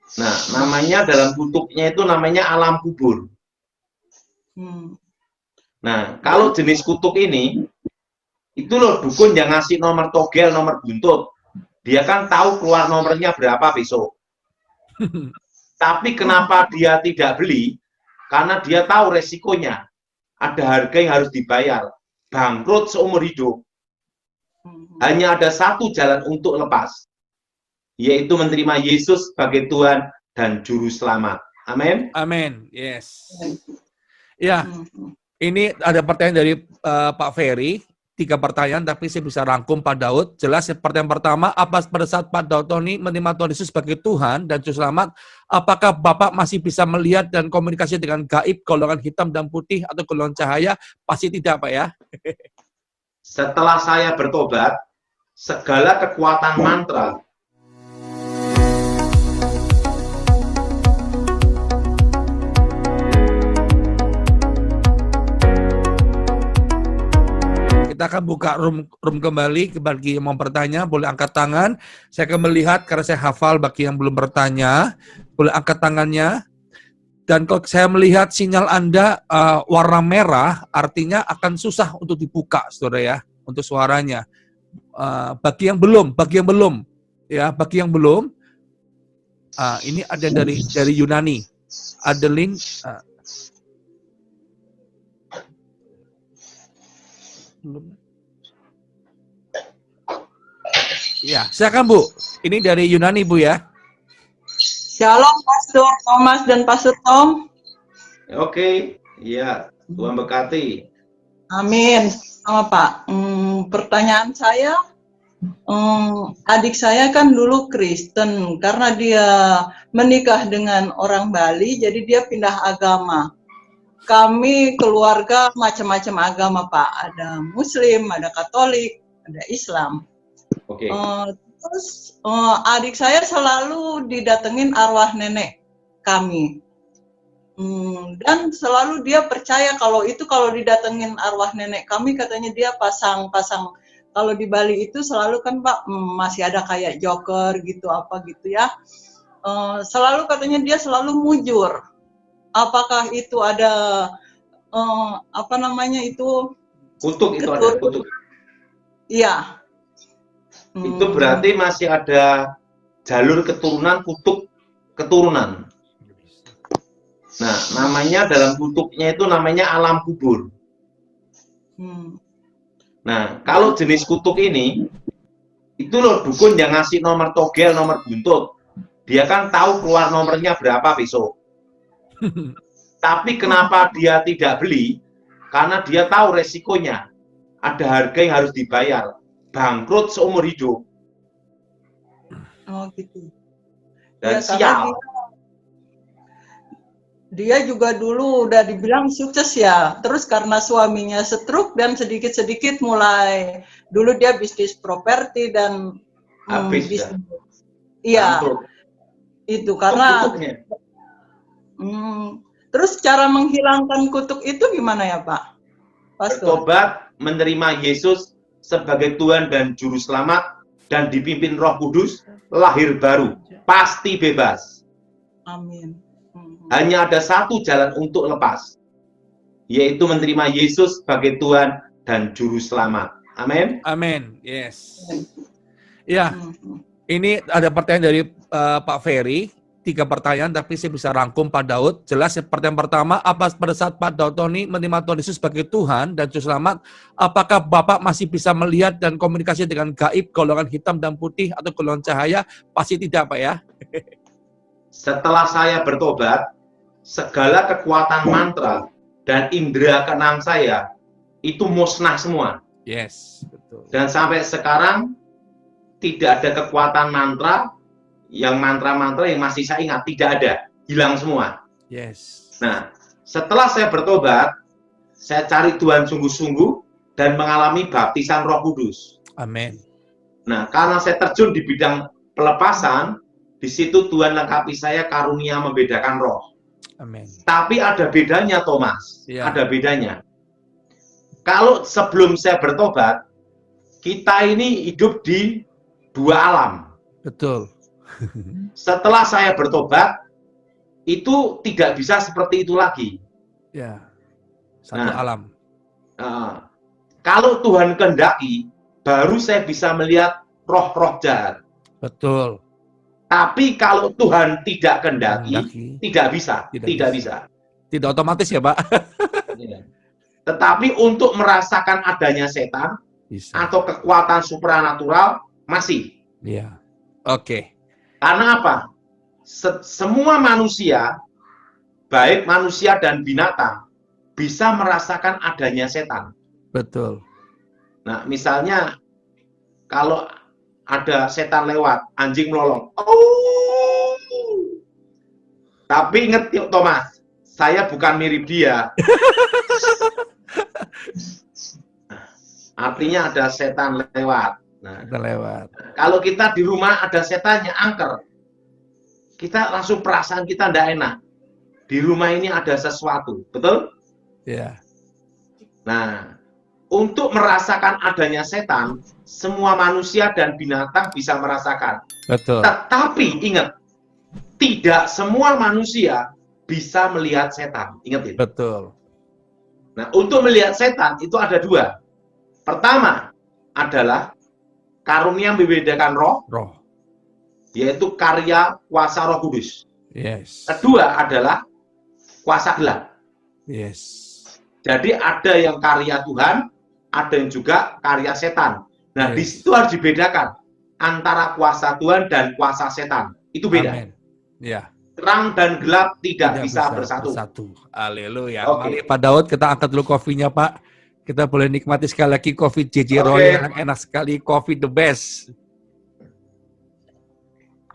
Nah, namanya dalam kutubnya itu namanya alam kubur. Nah, kalau jenis kutub ini, itu loh dukun yang ngasih nomor togel, nomor buntut. Dia kan tahu keluar nomornya berapa besok. Tapi kenapa dia tidak beli? Karena dia tahu resikonya. Ada harga yang harus dibayar. Bangkrut seumur hidup. Hanya ada satu jalan untuk lepas, yaitu menerima Yesus sebagai Tuhan dan Juru Selamat. Amin. Amin. Yes. Ya, ini ada pertanyaan dari Pak Ferry. 3 pertanyaan, tapi saya bisa rangkum Pak Daud. Jelas, pertanyaan pertama, apa pada saat Pak Daud Tony menerima Tuhan Yesus sebagai Tuhan dan Juru Selamat, apakah Bapak masih bisa melihat dan komunikasi dengan gaib, golongan hitam dan putih, atau golongan cahaya? Pasti tidak, Pak ya? Setelah saya bertobat, segala kekuatan mantra kita akan buka room kembali. Bagi yang mau bertanya, boleh angkat tangan. Saya akan melihat, karena saya hafal, bagi yang belum bertanya, boleh angkat tangannya. Dan kalau saya melihat sinyal Anda warna merah, artinya akan susah untuk dibuka, saudara ya, untuk suaranya. Bagi yang belum, ya, bagi yang belum, ini ada dari Yunani, Adeline. Ya, silakan Bu. Ini dari Yunani Bu ya. Shalom Pastor Thomas dan Pastor Tom. Oke, iya, Tuhan berkati. Amin. Sama Pak. Pertanyaan saya, adik saya kan dulu Kristen, karena dia menikah dengan orang Bali, jadi dia pindah agama. Kami keluarga macam-macam agama Pak, ada Muslim, ada Katolik, ada Islam. Oke. Terus adik saya selalu didatengin arwah nenek kami. Dan selalu dia percaya kalau didatengin arwah nenek kami, katanya dia pasang-pasang. Kalau di Bali itu selalu kan Pak, masih ada kayak joker gitu, apa gitu ya. Selalu katanya dia selalu mujur. Apakah itu ada Kutuk itu ada kutuk. Iya. Itu berarti masih ada jalur keturunan, kutuk keturunan. Nah, namanya dalam kutubnya itu namanya alam kubur. Nah, kalau jenis kutub ini, itu loh dukun yang ngasih nomor togel, nomor buntut. Dia kan tahu keluar nomornya berapa besok. Tapi kenapa dia tidak beli? Karena dia tahu resikonya. Ada harga yang harus dibayar. Bangkrut seumur hidup. Oh gitu. Dan Ya, sial. Dia juga dulu udah dibilang sukses ya. Terus karena suaminya stroke dan sedikit-sedikit mulai, dulu dia bisnis properti dan habis bisnis. Iya. Itu karena terus cara menghilangkan kutuk itu gimana ya Pak? Bertobat, menerima Yesus sebagai Tuhan dan Juru Selamat, dan dipimpin Roh Kudus, lahir baru, pasti bebas. Amin. Hanya ada satu jalan untuk lepas, yaitu menerima Yesus sebagai Tuhan dan Juru Selamat. Amin. Amin. Yes. Ya, ini ada pertanyaan dari Pak Ferry. 3 pertanyaan, tapi saya bisa rangkum Pak Daud. Jelas, pertanyaan pertama, apa pada saat Pak Daud Tony menerima Tuhan Yesus sebagai Tuhan dan Juru Selamat, apakah Bapak masih bisa melihat dan komunikasi dengan gaib, golongan hitam dan putih, atau golongan cahaya? Pasti tidak Pak ya. Setelah saya bertobat, segala kekuatan mantra dan indera keenam saya itu musnah semua. Yes, betul. Dan sampai sekarang tidak ada kekuatan mantra yang mantra-mantra yang masih saya ingat, tidak ada, hilang semua. Yes. Nah, setelah saya bertobat, saya cari Tuhan sungguh-sungguh dan mengalami baptisan Roh Kudus. Amin. Nah, karena saya terjun di bidang pelepasan, di situ Tuhan lengkapi saya karunia membedakan roh. Amin. Tapi ada bedanya, Thomas. Ya. Ada bedanya. Kalau sebelum saya bertobat, kita ini hidup di 2 alam. Betul. Setelah saya bertobat, itu tidak bisa seperti itu lagi. Ya. Satu Nah, alam. Kalau Tuhan kehendaki, baru saya bisa melihat roh-roh jahat. Betul. Tapi kalau Tuhan tidak kehendaki, tidak bisa. Tidak otomatis ya, Pak? Tetapi untuk merasakan adanya setan Bisa. atau kekuatan supranatural, masih. Iya. Oke. Karena apa? Semua manusia, baik manusia dan binatang, bisa merasakan adanya setan. Betul. Nah, misalnya kalau ada setan lewat, anjing melolong. Oh. Tapi ingat Thomas, saya bukan mirip dia. Artinya ada setan lewat. Nah, kalau kita di rumah ada setannya angker, kita langsung perasaan kita tidak enak. Di rumah ini ada sesuatu, betul? Iya. Nah, untuk merasakan adanya setan, semua manusia dan binatang bisa merasakan. Betul. Tetapi ingat, tidak semua manusia bisa melihat setan. Ingat itu. Betul. Nah, untuk melihat setan itu ada dua. Pertama adalah karunia yang membedakan roh, yaitu karya kuasa Roh Kudus. Yes. Kedua adalah kuasa gelap. Yes. Jadi ada yang karya Tuhan, ada yang juga karya setan. Nah, di situ harus dibedakan antara kuasa Tuhan dan kuasa setan. Itu beda. Amen. Ya. Terang dan gelap tidak bisa bersatu. Haleluya. Oke. Mari Pak Daud, kita angkat dulu kopinya, Pak. Kita boleh nikmati sekali lagi kopi JJ Royal yang enak sekali, kopi the best.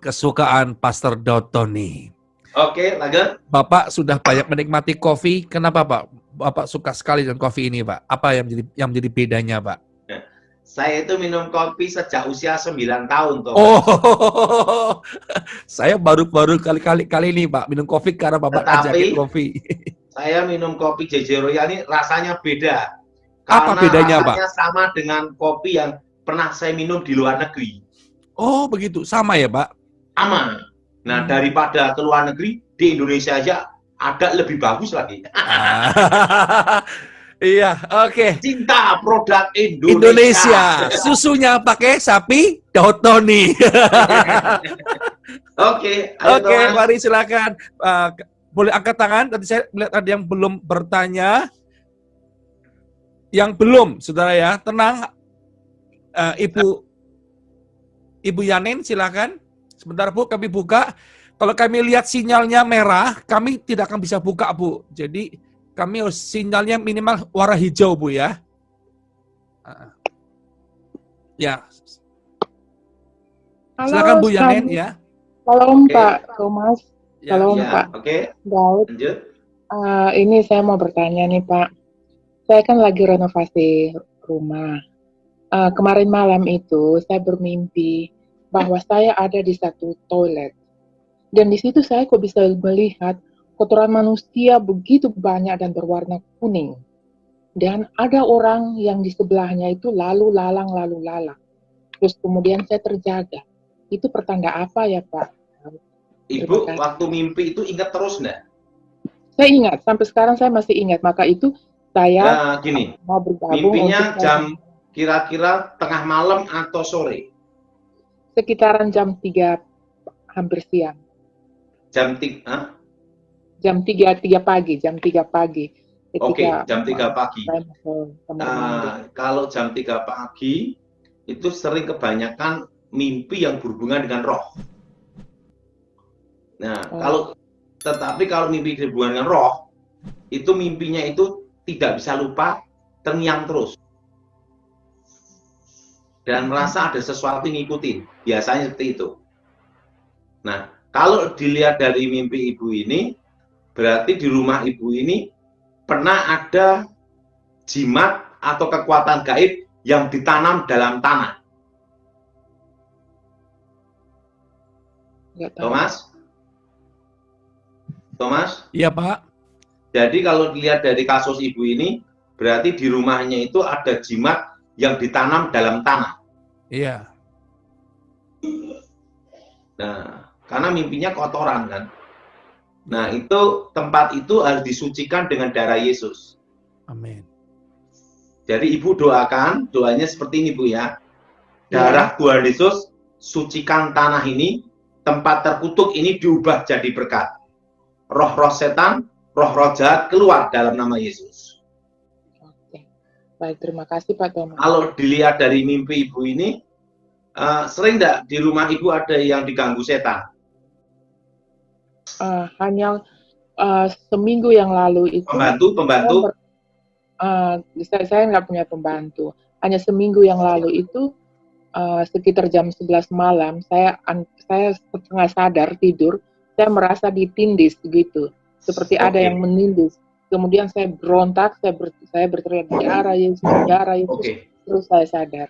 Kesukaan Pastor Daud Tony. Oke, lanjut. Bapak sudah banyak menikmati kopi, kenapa Pak? Bapak suka sekali dengan kopi ini, Pak. Apa yang menjadi bedanya, Pak? Saya itu minum kopi sejak usia 9 tahun, Tom. Oh, saya baru kali ini, Pak, minum kopi karena Bapak ajakin kopi. Saya minum kopi JJ Royal ini rasanya beda. Apa bedanya, Pak? Rasanya sama dengan kopi yang pernah saya minum di luar negeri. Oh, begitu. Sama ya, Pak? Sama. Nah, daripada ke luar negeri, di Indonesia aja ada lebih bagus lagi. Iya, oke. Cinta produk Indonesia. Susunya pakai sapi Daud Tony. Oke, mari silakan. Boleh angkat tangan. Tadi saya melihat ada yang belum bertanya. Yang belum, saudara ya, tenang. Ibu Yanin, silakan. Sebentar Bu, kami buka. Kalau kami lihat sinyalnya merah, kami tidak akan bisa buka Bu. Jadi kami harus sinyalnya minimal warna hijau Bu ya. Ya. Halo, silakan Bu Yanin ya. Salam Pak Thomas. Salam ya, Pak Daud. Lanjut. Ini saya mau bertanya nih Pak. Saya kan lagi renovasi rumah. Kemarin malam itu saya bermimpi bahwa saya ada di satu toilet. Dan di situ saya kok bisa melihat kotoran manusia begitu banyak dan berwarna kuning. Dan ada orang yang di sebelahnya itu lalu lalang. Terus kemudian saya terjaga. Itu pertanda apa ya Pak? Ibu, waktu mimpi itu ingat terus nggak? Saya ingat, sampai sekarang saya masih ingat. Maka itu saya gini, mau bergabung. mimpinya jam kira-kira tengah malam atau sore? Sekitaran jam 3 hampir siang. Jam 3? Jam 3 pagi. Oke, jam 3 pagi. Kalau jam 3 pagi, itu sering kebanyakan mimpi yang berhubungan dengan roh. Nah, tetapi kalau mimpi berhubungan dengan roh, itu mimpinya itu tidak bisa lupa, terngiang terus. Dan merasa ada sesuatu yang ngikutin. Biasanya seperti itu. Nah, kalau dilihat dari mimpi ibu ini, berarti di rumah ibu ini pernah ada jimat atau kekuatan gaib yang ditanam dalam tanah. Thomas? Iya, Pak. Jadi kalau dilihat dari kasus ibu ini, berarti di rumahnya itu ada jimat yang ditanam dalam tanah. Iya. Nah, karena mimpinya kotoran kan. Nah, itu tempat itu harus disucikan dengan darah Yesus. Amin. Jadi ibu doakan, doanya seperti ini Bu ya. Darah Tuhan Yesus sucikan tanah ini, tempat terkutuk ini diubah jadi berkat. Roh-roh setan, roh-roh jahat keluar dalam nama Yesus. Oke. Baik, terima kasih Pak Thomas. Kalau dilihat dari mimpi ibu ini, sering nggak di rumah ibu ada yang diganggu setan? Hanya seminggu yang lalu itu Pembantu? saya nggak punya pembantu. Hanya seminggu yang lalu itu sekitar jam 11 malam saya setengah sadar tidur, saya merasa ditindis gitu, seperti ada yang menindis. Kemudian saya berontak, saya berteriak darah Yesus, terus saya sadar.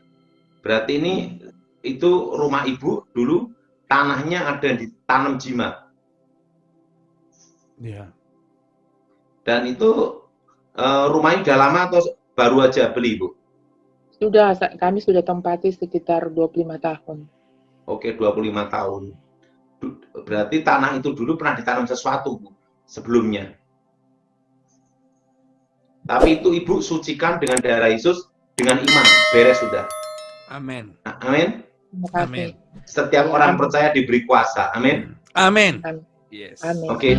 Berarti itu rumah ibu dulu tanahnya ada ditanam jimat. Iya. Dan itu rumahnya udah lama atau baru aja beli, Bu? Kami sudah tempati sekitar 25 tahun. Oke, 25 tahun. Berarti tanah itu dulu pernah ditanam sesuatu, Bu, sebelumnya. Tapi itu ibu sucikan dengan darah Yesus, dengan iman. Beres sudah. Amin. Amin. Amin. Setiap orang percaya diberi kuasa. Amin. Amin. Amin. Yes. Amin. Oke.